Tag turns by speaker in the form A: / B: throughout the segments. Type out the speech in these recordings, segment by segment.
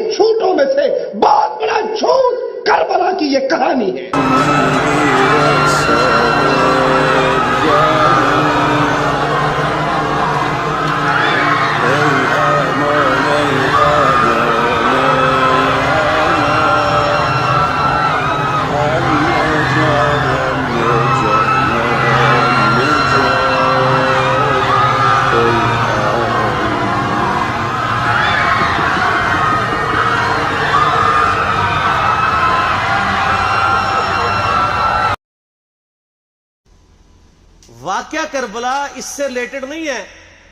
A: جھوٹوں میں سے بہت بڑا جھوٹ کربلا کی یہ کہانی ہے.
B: واقعہ کربلا اس سے ریلیٹڈ نہیں ہے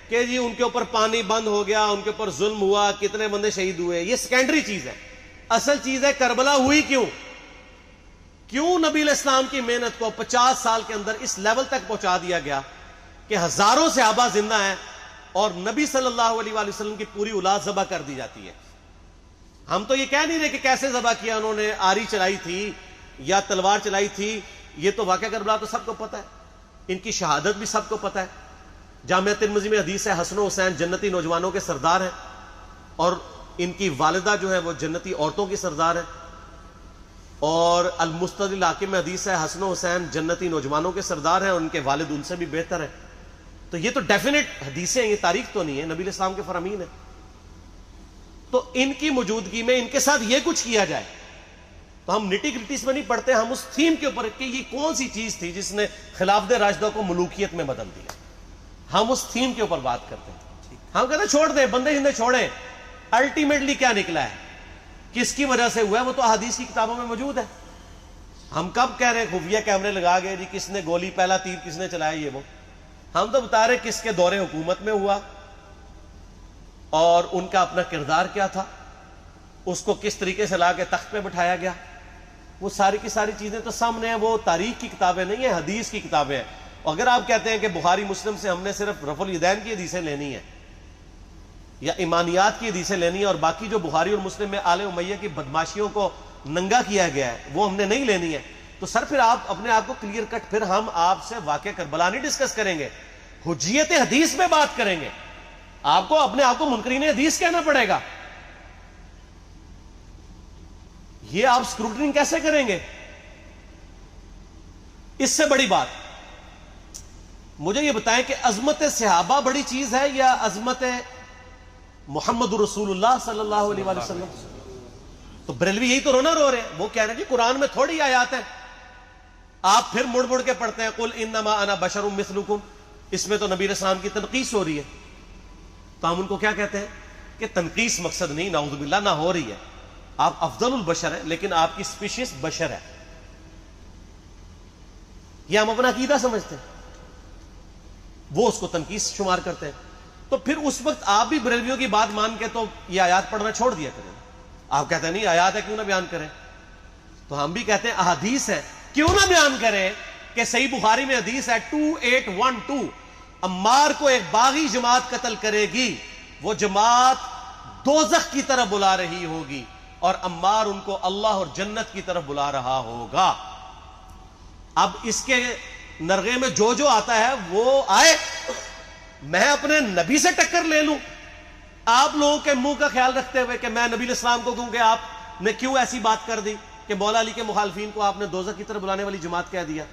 B: کہ جی ان کے اوپر پانی بند ہو گیا، ان کے اوپر ظلم ہوا، کتنے بندے شہید ہوئے. یہ سیکنڈری چیز ہے. اصل چیز ہے کربلا ہوئی کیوں نبی علیہ السلام کی محنت کو 50 سال کے اندر اس لیول تک پہنچا دیا گیا کہ ہزاروں صحابہ زندہ ہیں اور نبی صلی اللہ علیہ وآلہ وسلم کی پوری اولاد ذبح کر دی جاتی ہے. ہم تو یہ کہہ نہیں رہے کہ کیسے ذبح کیا انہوں نے، آری چلائی تھی یا تلوار چلائی تھی. یہ تو واقعہ کربلا تو سب کو پتہ ہے، ان کی شہادت بھی سب کو پتہ ہے. جامعہ ترمذی میں حدیث ہے حسن و حسین جنتی نوجوانوں کے سردار ہیں اور ان کی والدہ جو ہے وہ جنتی عورتوں کی سردار ہے. اور المستدرک الحاکم میں حدیث ہے حسن و حسین جنتی نوجوانوں کے سردار ہیں اور ان کے والد ان سے بھی بہتر ہیں. تو یہ تو ڈیفینیٹ حدیثیں ہیں، یہ تاریخ تو نہیں ہے، نبی علیہ السلام کے فرامین ہیں. تو ان کی موجودگی میں ان کے ساتھ یہ کچھ کیا جائے تو ہم نٹی گریٹیز میں نہیں پڑھتے، ہم اس تھیم کے اوپر کہ یہ کون سی چیز تھی جس نے خلافت راشدہ کو ملوکیت میں بدل دیا، ہم اس تھیم کے اوپر بات کرتے ہیں. ہم کہتے ہیں چھوڑ دیں، بندے ہندے چھوڑیں. الٹیمیٹلی کیا نکلا ہے، کس کی وجہ سے ہوا ہے، وہ تو احادیث کی کتابوں میں موجود ہے. ہم کب کہہ رہے ہیں خفیہ کیمرے لگا گئے جی کس نے گولی پہلا تیر کس نے چلایا، یہ وہ. ہم تو بتا رہے کس کے دور حکومت میں ہوا اور ان کا اپنا کردار کیا تھا، اس کو کس طریقے سے لا کے تخت پہ بٹھایا گیا. وہ ساری کی ساری چیزیں تو سامنے ہیں. وہ تاریخ کی کتابیں نہیں ہیں، حدیث کی کتابیں ہیں. اگر آپ کہتے ہیں کہ بخاری مسلم سے ہم نے صرف رفع الیدین کی حدیثیں لینی ہیں یا ایمانیات کی حدیثیں لینی ہے اور باقی جو بخاری اور مسلم میں آل امیہ کی بدماشیوں کو ننگا کیا گیا ہے وہ ہم نے نہیں لینی ہے، تو سر پھر آپ اپنے آپ کو کلیئر کٹ، پھر ہم آپ سے واقعہ کربلا نہیں ڈسکس کریں گے، حجیت حدیث میں بات کریں گے. آپ کو اپنے آپ کو منکرین حدیث کہنا پڑے گا. یہ آپ اسکروٹنگ کیسے کریں گے؟ اس سے بڑی بات مجھے یہ بتائیں کہ عظمت صحابہ بڑی چیز ہے یا عظمت محمد رسول اللہ صلی اللہ علیہ وآلہ وسلم؟ تو بریلوی یہی تو رونا رو رہے ہیں. وہ کہہ رہے ہیں کہ قرآن میں تھوڑی آیات ہیں. آپ پھر مڑ مڑ کے پڑھتے ہیں قل انما انا بشر مثلکم، اس میں تو نبی علیہ السلام کی تنقیص ہو رہی ہے. تو ہم ان کو کیا کہتے ہیں کہ تنقیص مقصد نہیں، نعوذ باللہ، نہ ہو رہی ہے. آپ افضل البشر ہیں لیکن آپ کی سپیشیز بشر ہے. یہ ہم اپنا عقیدہ سمجھتے ہیں، وہ اس کو تنقیص شمار کرتے ہیں. تو پھر اس وقت آپ بھی بریلویوں کی بات مان کے تو یہ آیات پڑھنا چھوڑ دیا کریں. آپ کہتے ہیں نہیں آیات ہے کیوں نہ بیان کریں، تو ہم بھی کہتے ہیں احادیث ہے کیوں نہ بیان کریں. کہ صحیح بخاری میں حدیث ہے 2812 عمار کو ایک باغی جماعت قتل کرے گی، وہ جماعت دوزخ کی طرف بلا رہی ہوگی اور عمار ان کو اللہ اور جنت کی طرف بلا رہا ہوگا. اب اس کے نرغے میں جو آتا ہے وہ آئے، میں اپنے نبی سے ٹکر لے لوں آپ لوگوں کے منہ کا خیال رکھتے ہوئے کہ میں نبی علیہ السلام کو کہوں کہ آپ نے کیوں ایسی بات کر دی کہ مولا علی کے مخالفین کو آپ نے دوزخ کی طرف بلانے والی جماعت کہہ دیا.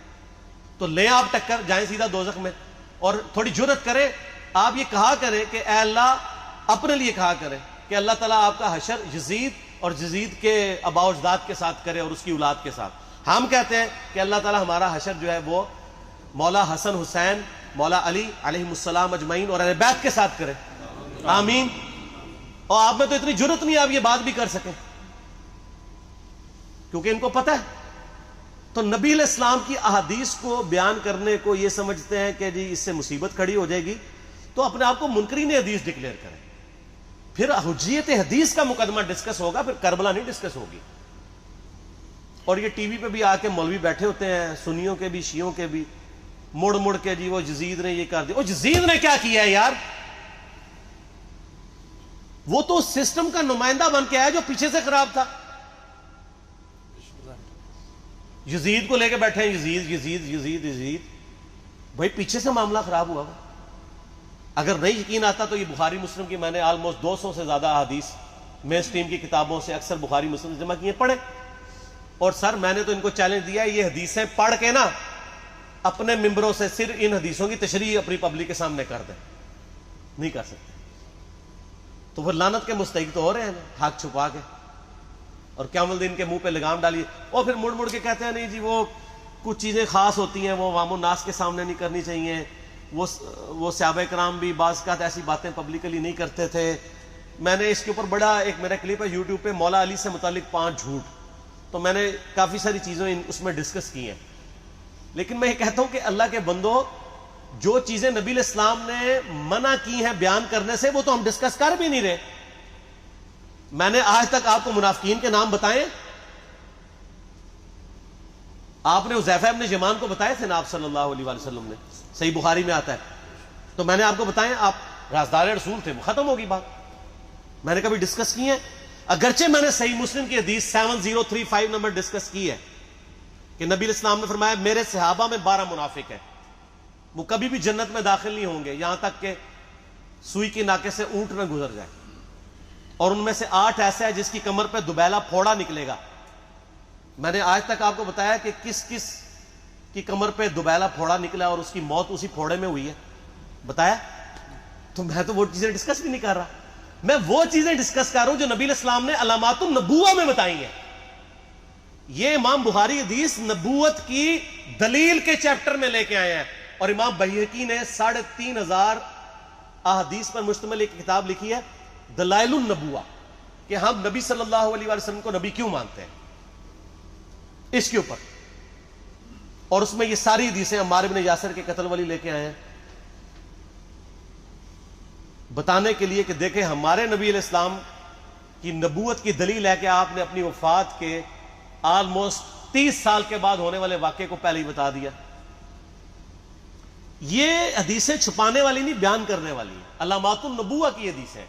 B: تو لیں آپ ٹکر، جائیں سیدھا دوزخ میں. اور تھوڑی جرت کرے آپ یہ کہا کریں کہ اے اللہ، اپنے لیے کہا کریں کہ اللہ تعالیٰ آپ کا حشر یزید اور یزید کے آباء و اجداد کے ساتھ کرے اور اس کی اولاد کے ساتھ. ہم کہتے ہیں کہ اللہ تعالیٰ ہمارا حشر جو ہے وہ مولا حسن حسین، مولا علی علیہ السلام اجمعین اور اہل بیت کے ساتھ کرے، آمین. اور آپ میں تو اتنی جرت نہیں آپ یہ بات بھی کر سکیں کیونکہ ان کو پتہ ہے. تو نبی علیہ السلام کی احادیث کو بیان کرنے کو یہ سمجھتے ہیں کہ جی اس سے مصیبت کھڑی ہو جائے گی تو اپنے آپ کو منکرین حدیث ڈکلیئر کریں. پھر حجیت حدیث کا مقدمہ ڈسکس ہوگا، پھر کربلا نہیں ڈسکس ہوگی. اور یہ ٹی وی پہ بھی آ کے مولوی بیٹھے ہوتے ہیں، سنیوں کے بھی شیعوں کے بھی، مڑ مڑ کے جی وہ یزید نے یہ کر دیا. وہ یزید نے کیا کیا ہے یار؟ وہ تو سسٹم کا نمائندہ بن کے آیا جو پیچھے سے خراب تھا. یزید کو لے کے بیٹھے ہیں، یزید یزید یزید یزید. بھائی پیچھے سے معاملہ خراب ہوا. اگر نہیں یقین آتا تو یہ بخاری مسلم کی میں نے آلموسٹ 200 سے زیادہ احادیث مین سٹریم کی کتابوں سے اکثر بخاری مسلم جمع کیے، پڑھیں. اور سر میں نے تو ان کو چیلنج دیا ہے، یہ حدیثیں پڑھ کے نا اپنے ممبروں سے صرف ان حدیثوں کی تشریح اپنی پبلک کے سامنے کر دیں. نہیں کر سکتے تو وہ لعنت کے مستحق تو ہو رہے ہیں حق چھپا کے، اور قیامت دن کے منہ پہ لگام ڈالیے. اور پھر مڑ مڑ کے کہتے ہیں نہیں جی وہ کچھ چیزیں خاص ہوتی ہیں وہ عوام الناس کے سامنے نہیں کرنی چاہیے، وہ صحابہ کرام بھی بعض اوقات ایسی باتیں پبلکلی نہیں کرتے تھے. میں نے اس کے اوپر بڑا ایک میرا کلپ ہے یوٹیوب پہ، مولا علی سے متعلق 5 جھوٹ، تو میں نے کافی ساری چیزیں اس میں ڈسکس کی ہیں. لیکن میں یہ کہتا ہوں کہ اللہ کے بندو، جو چیزیں نبی علیہ السلام نے منع کی ہیں بیان کرنے سے وہ تو ہم ڈسکس کر بھی نہیں رہے. میں نے آج تک آپ کو منافقین کے نام بتائے؟ آپ نے حذیفہ ابن یمان کو بتائے تھے نا آپ صلی اللہ علیہ وآلہ وسلم نے، صحیح بخاری میں آتا ہے. تو میں نے آپ کو بتایا، آپ رازدار رسول تھے، ختم ہوگی بات. میں نے کبھی ڈسکس کی ہے؟ اگرچہ میں نے صحیح مسلم کی حدیث 7035 نمبر ڈسکس کی ہے کہ نبی علیہ السلام نے فرمایا میرے صحابہ میں 12 منافق ہیں، وہ کبھی بھی جنت میں داخل نہیں ہوں گے یہاں تک کہ سوئی کی ناکے سے اونٹ نہ گزر جائے، اور ان میں سے 8 ایسا ہے جس کی کمر پہ دوبیلا پھوڑا نکلے گا. میں نے آج تک آپ کو بتایا کہ کس کس کی کمر پہ دوبیلا پھوڑا نکلا اور اس کی موت اسی پھوڑے میں ہوئی ہے؟ بتایا؟ تو میں تو وہ چیزیں ڈسکس بھی نہیں کر رہا، میں وہ چیزیں ڈسکس کر رہا ہوں جو نبی علیہ السلام نے علامات النبوہ میں بتائی ہیں. یہ امام بخاری حدیث نبوت کی دلیل کے چیپٹر میں لے کے آئے ہیں، اور امام بہقی نے 3500 احادیث پر مشتمل ایک کتاب لکھی ہے دلائل النبوہ، کہ ہم نبی صلی اللہ علیہ وسلم کو نبی کیوں مانتے ہیں، اس کے اوپر. اور اس میں یہ ساری حدیثیں عمار بن یاسر کے قتل والی لے کے آئے ہیں، بتانے کے لیے کہ دیکھیں ہمارے نبی علیہ السلام کی نبوت کی دلیل ہے کہ آپ نے اپنی وفات کے آلموسٹ 30 سال کے بعد ہونے والے واقعے کو پہلے ہی بتا دیا. یہ حدیثیں چھپانے والی نہیں، بیان کرنے والی ہیں، علامات النبوہ کی حدیثیں.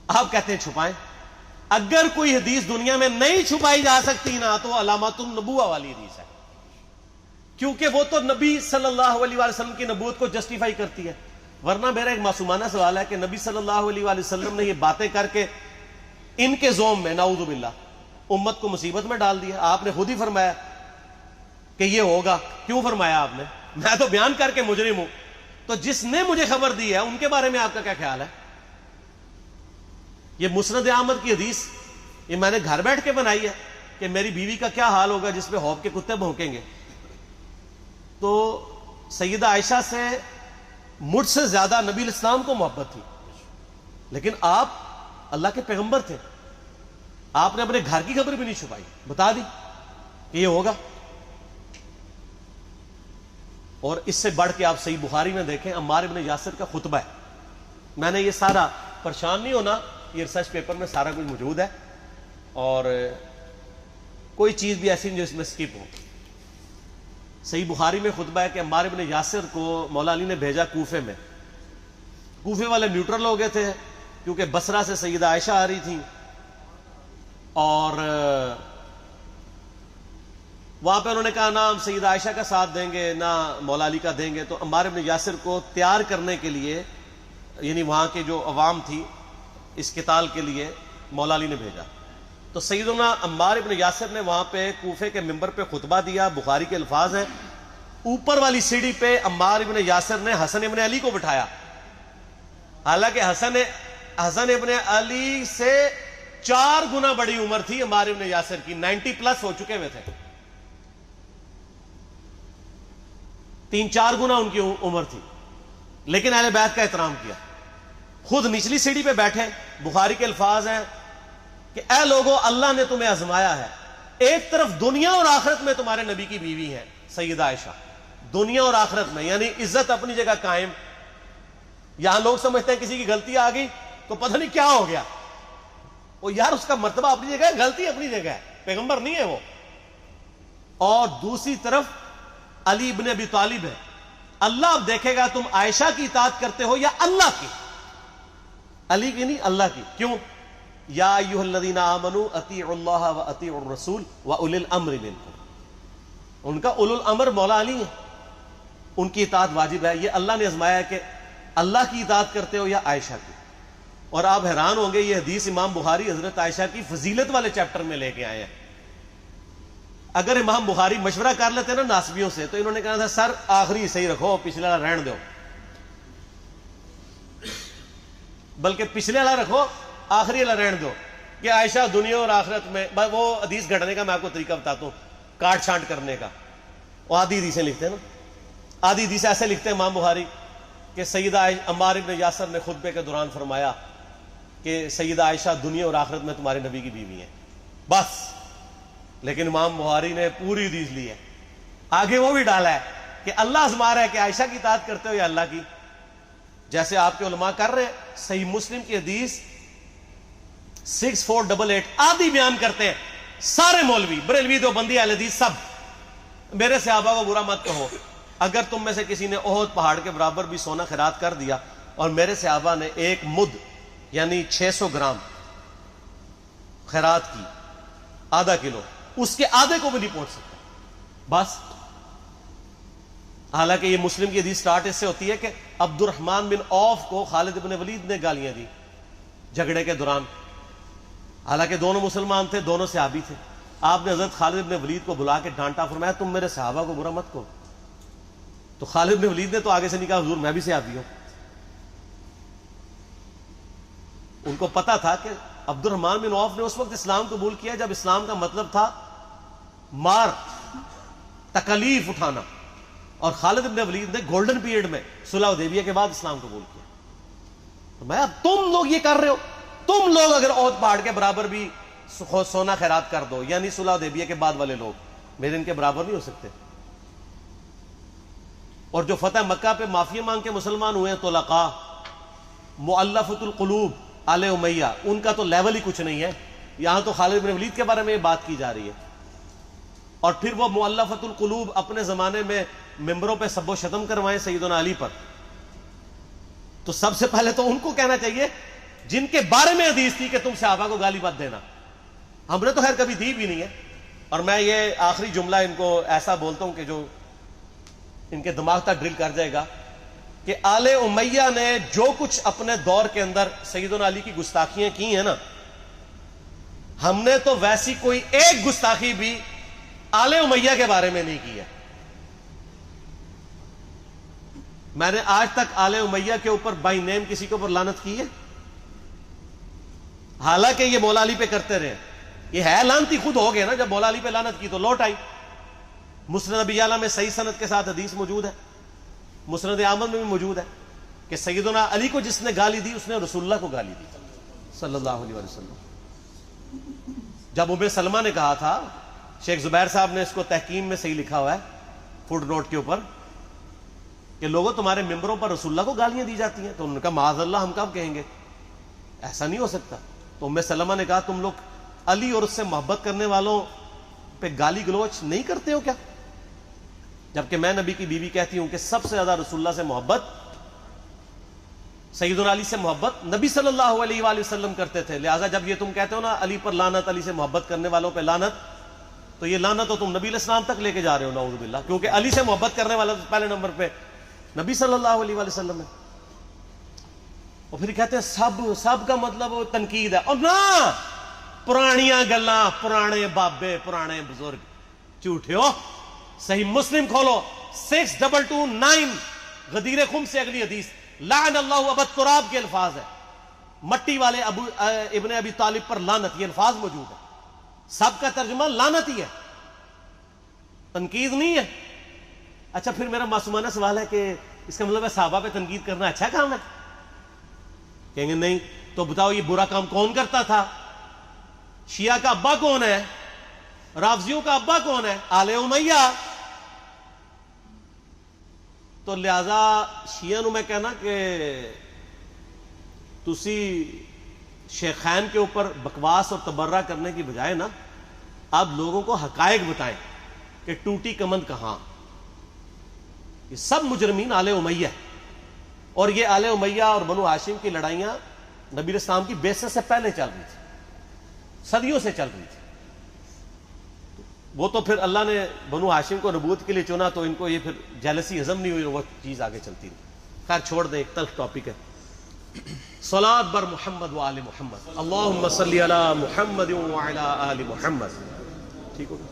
B: آپ کہتے ہیں چھپائیں، اگر کوئی حدیث دنیا میں نہیں چھپائی جا سکتی نا تو علامات النبوہ والی حدیث ہے، کیونکہ وہ تو نبی صلی اللہ علیہ وسلم کی نبوت کو جسٹیفائی کرتی ہے. ورنہ میرا ایک معصومانہ سوال ہے کہ نبی صلی اللہ علیہ وسلم نے یہ باتیں کر کے ان کے زوم میں نعوذ باللہ امت کو مصیبت میں ڈال دیا. آپ نے خود ہی فرمایا کہ یہ ہوگا. کیوں فرمایا آپ نے؟ میں تو بیان کر کے مجرم ہوں، تو جس نے مجھے خبر دی ہے ان کے بارے میں آپ کا کیا خیال ہے؟ یہ مسند احمد کی حدیث یہ میں نے گھر بیٹھ کے بنائی ہے کہ میری بیوی کا کیا حال ہوگا جس پہ خوف کے کتے بھونکیں گے. تو سیدہ عائشہ سے مجھ سے زیادہ نبی علیہ السلام کو محبت تھی، لیکن آپ اللہ کے پیغمبر تھے، آپ نے اپنے گھر کی خبر بھی نہیں چھپائی، بتا دی کہ یہ ہوگا. اور اس سے بڑھ کے آپ صحیح بخاری میں دیکھیں عمار بن یاسر کا خطبہ ہے. میں نے یہ سارا، پریشان نہیں ہونا، یہ ریسرچ پیپر میں سارا کچھ موجود ہے، اور کوئی چیز بھی ایسی نہیں جو اس میں سکپ ہو. صحیح بخاری میں خطبہ ہے کہ عمار بن یاسر کو مولا علی نے بھیجا کوفے میں. کوفے والے نیوٹرل ہو گئے تھے کیونکہ بصرہ سے سیدہ عائشہ آ رہی تھی، اور وہاں پہ انہوں نے کہا نہ ہم سیدہ عائشہ کا ساتھ دیں گے نہ مولا علی کا دیں گے. تو عمار بن یاسر کو تیار کرنے کے لیے، یعنی وہاں کے جو عوام تھی اس قتال کے لیے مولا علی نے بھیجا. تو سیدنا عمار بن یاسر نے وہاں پہ کوفے کے منبر پہ خطبہ دیا. بخاری کے الفاظ ہیں، اوپر والی سیڑھی پہ عمار بن یاسر نے حسن ابن علی کو بٹھایا، حالانکہ حسن ابن علی سے 4 گنا بڑی عمر تھی عمار بن یاسر کی، 90 پلس ہو چکے ہوئے تھے، 3-4 گنا ان کی عمر تھی، لیکن اہل بیت کا احترام کیا. خود نچلی سیڑھی پہ بیٹھے. بخاری کے الفاظ ہیں کہ اے لوگو اللہ نے تمہیں آزمایا ہے، ایک طرف دنیا اور آخرت میں تمہارے نبی کی بیوی ہے سیدہ عائشہ، دنیا اور آخرت میں، یعنی عزت اپنی جگہ قائم. یہاں لوگ سمجھتے ہیں کسی کی غلطی آ گئی تو پتہ نہیں کیا ہو گیا. وہ یار اس کا مرتبہ اپنی جگہ ہے، غلطی اپنی جگہ ہے، پیغمبر نہیں ہے وہ. اور دوسری طرف علی ابن ابی طالب ہے. اللہ اب دیکھے گا تم عائشہ کی اطاعت کرتے ہو یا اللہ کی. علی کی نہیں، اللہ کی. کیوں؟ یا ایھا الذین آمنوا اطیعوا اللہ واطیعوا الرسول واولی الامر منکم. ان کا اولو الامر مولا علی ہیں، ان کی اطاعت واجب ہے. یہ اللہ نے آزمایا ہے کہ اللہ کی اطاعت کرتے ہو یا عائشہ کی. اور آپ حیران ہوں گے، یہ حدیث امام بخاری حضرت عائشہ کی فضیلت والے چیپٹر میں لے کے آئے ہیں۔ اگر امام بخاری مشورہ کر لیتے نا ناسبیوں سے، تو انہوں نے کہا تھا سر آخری صحیح رکھو، پچھلے والا رہن دو، بلکہ پچھلے والا رکھو آخری والا رہن دو، کہ عائشہ دنیا اور آخرت میں۔ وہ حدیث گھڑنے کا میں آپ کو طریقہ بتاتا ہوں، کاٹ چھانٹ کرنے کا۔ وہ آدھی حدیثیں لکھتے ہیں نا، آدھی حدیث ایسے لکھتے ہیں امام بخاری کہ سیدہ عمار ابن یاسر نے خطبے کے دوران فرمایا کہ سیدہ عائشہ دنیا اور آخرت میں تمہارے نبی کی بیوی ہیں، بس۔ لیکن امام بخاری نے پوری حدیث لی ہے، آگے وہ بھی ڈالا ہے کہ اللہ آزما رہا ہے کہ عائشہ کی اطاعت کرتے ہو یا اللہ کی، جیسے آپ کے علماء کر رہے ہیں۔ صحیح مسلم کی حدیث 6488 آدھی بیان کرتے ہیں سارے مولوی، بریلوی، دیوبندی، اہل حدیث، سب۔ میرے صحابہ کو برا مت کہو، اگر تم میں سے کسی نے احد پہاڑ کے برابر بھی سونا خیرات کر دیا اور میرے صحابہ نے ایک مد یعنی 600 گرام خیرات کی، آدھا کلو، اس کے آدھے کو بھی نہیں پہنچ سکتا، بس۔ حالانکہ یہ مسلم کی حدیث سٹارٹ اس سے ہوتی ہے کہ عبد الرحمن بن عوف کو خالد بن ولید نے گالیاں دی جھگڑے کے دوران، حالانکہ دونوں مسلمان تھے، دونوں صحابی تھے۔ آپ نے حضرت خالد بن ولید کو بلا کے ڈانٹا، فرمایا تم میرے صحابہ کو برا مت کہو۔ تو خالد بن ولید نے تو آگے سے نہیں کہا حضور میں بھی صحابی ہوں۔ ان کو پتا تھا کہ عبد الرحمن بن عوف نے اس وقت اسلام قبول کیا جب اسلام کا مطلب تھا مار، تکلیف اٹھانا، اور خالد بن ولید نے گولڈن پیریڈ میں صلح حدیبیہ کے بعد اسلام قبول کیا۔ تو میں اب تم لوگ یہ کر رہے ہو، تم لوگ اگر احد پہاڑ کے برابر بھی سونا خیرات کر دو، یعنی صلح حدیبیہ کے بعد والے لوگ میرے ان کے برابر نہیں ہو سکتے۔ اور جو فتح مکہ پہ معافی مانگ کے مسلمان ہوئے ہیں طلقاء، مؤلفۃ القلوب آل امیہ، ان کا تو لیول ہی کچھ نہیں ہے۔ یہاں تو خالد بن ولید کے بارے میں یہ بات کی جا رہی ہے، اور پھر وہ مؤلفۃ القلوب اپنے زمانے میں ممبروں پہ سب و شتم کروائیں سیدنا علی پر۔ تو سب سے پہلے تو ان کو کہنا چاہیے جن کے بارے میں حدیث تھی کہ تم صحابہ کو گالی مت دینا، ہم نے تو خیر کبھی دی بھی نہیں ہے۔ اور میں یہ آخری جملہ ان کو ایسا بولتا ہوں کہ جو ان کے دماغ تک ڈرل کر جائے گا، کہ آل امیہ نے جو کچھ اپنے دور کے اندر سیدنا علی کی گستاخیاں کی ہیں نا، ہم نے تو ویسی کوئی ایک گستاخی بھی آل امیہ کے بارے میں نہیں کی ہے۔ میں نے آج تک آل امیہ کے اوپر بائی نیم کسی کے اوپر لعنت کی ہے؟ حالانکہ یہ مولا علی پہ کرتے رہے، یہ ہے لعنتی خود ہو گئے نا، جب مولا علی پہ لعنت کی تو لوٹ آئی۔ مسند ابی یعلا میں صحیح سند کے ساتھ حدیث موجود ہے، مسند احمد میں بھی موجود ہے کہ سیدنا علی کو جس نے گالی دی اس نے رسول اللہ کو گالی دی صلی اللہ علیہ وسلم۔ جب ام سلمہ نے کہا تھا، شیخ زبیر صاحب نے اس کو تحکیم میں صحیح لکھا ہوا ہے فوٹ نوٹ کے اوپر، کہ لوگوں تمہارے ممبروں پر رسول اللہ کو گالیاں دی جاتی ہیں، تو انہوں نے کہا معاذ اللہ، ہم کب کہیں گے، ایسا نہیں ہو سکتا۔ تو ام سلمہ نے کہا تم لوگ علی اور اس سے محبت کرنے والوں پہ گالی گلوچ نہیں کرتے ہو کیا؟ جبکہ میں نبی کی بیوی کہتی ہوں کہ سب سے زیادہ رسول اللہ سے محبت، سیدنا علی سے محبت نبی صلی اللہ علیہ وآلہ وسلم کرتے تھے۔ لہٰذا جب یہ تم کہتے ہو نا علی پر لعنت، علی سے محبت کرنے والوں پہ لعنت، تو یہ لعنت تو تم نبی علیہ السلام تک لے کے جا رہے ہو، نعوذ باللہ، کیونکہ علی سے محبت کرنے والا پہلے نمبر پہ نبی صلی اللہ علیہ وآلہ وسلم ہے۔ اور پھر کہتے ہیں سب کا مطلب وہ تنقید ہے، اور نہ، پرانیاں گلاں، پرانے بابے، پرانے بزرگ، جھوٹے ہو۔ صحیح مسلم کھولو 6229، غدیر خم سے اگلی حدیث، لعن اللہ ابا التراب کے الفاظ ہے، مٹی والے ابن ابی طالب پر لعنت، یہ الفاظ موجود ہے۔ سب کا ترجمہ لعنت ہی ہے، تنقید نہیں ہے۔ اچھا پھر میرا معصومانہ سوال ہے کہ اس کا مطلب ہے صحابہ پہ تنقید کرنا اچھا کام ہے؟ کہیں گے نہیں، تو بتاؤ یہ برا کام کون کرتا تھا؟ شیعہ کا ابا کون ہے؟ رافضیوں کا ابا کون ہے؟ آل امیہ۔ تو لہذا شیعہ نو میں کہنا کہ تسی شیخین کے اوپر بکواس اور تبرہ کرنے کی بجائے نا، آپ لوگوں کو حقائق بتائیں کہ ٹوٹی کمند کہاں۔ یہ سب مجرمین آل امیہ، اور یہ آل امیہ اور بنو ہاشم کی لڑائیاں نبی علیہ السلام کی بعثت سے پہلے چل رہی تھی، صدیوں سے چل رہی تھی۔ وہ تو پھر اللہ نے بنو ہاشم کو نبوت کے لیے چنا، تو ان کو یہ پھر جیلسی ہضم نہیں ہوئی، وہ چیز آگے چلتی رہی۔ خیر چھوڑ دیں، ایک تلخ ٹاپک ہے۔ صلاۃ بر محمد و آل محمد، اللہم صلی علی محمد و علی آل محمد. ٹھیک ہوگا.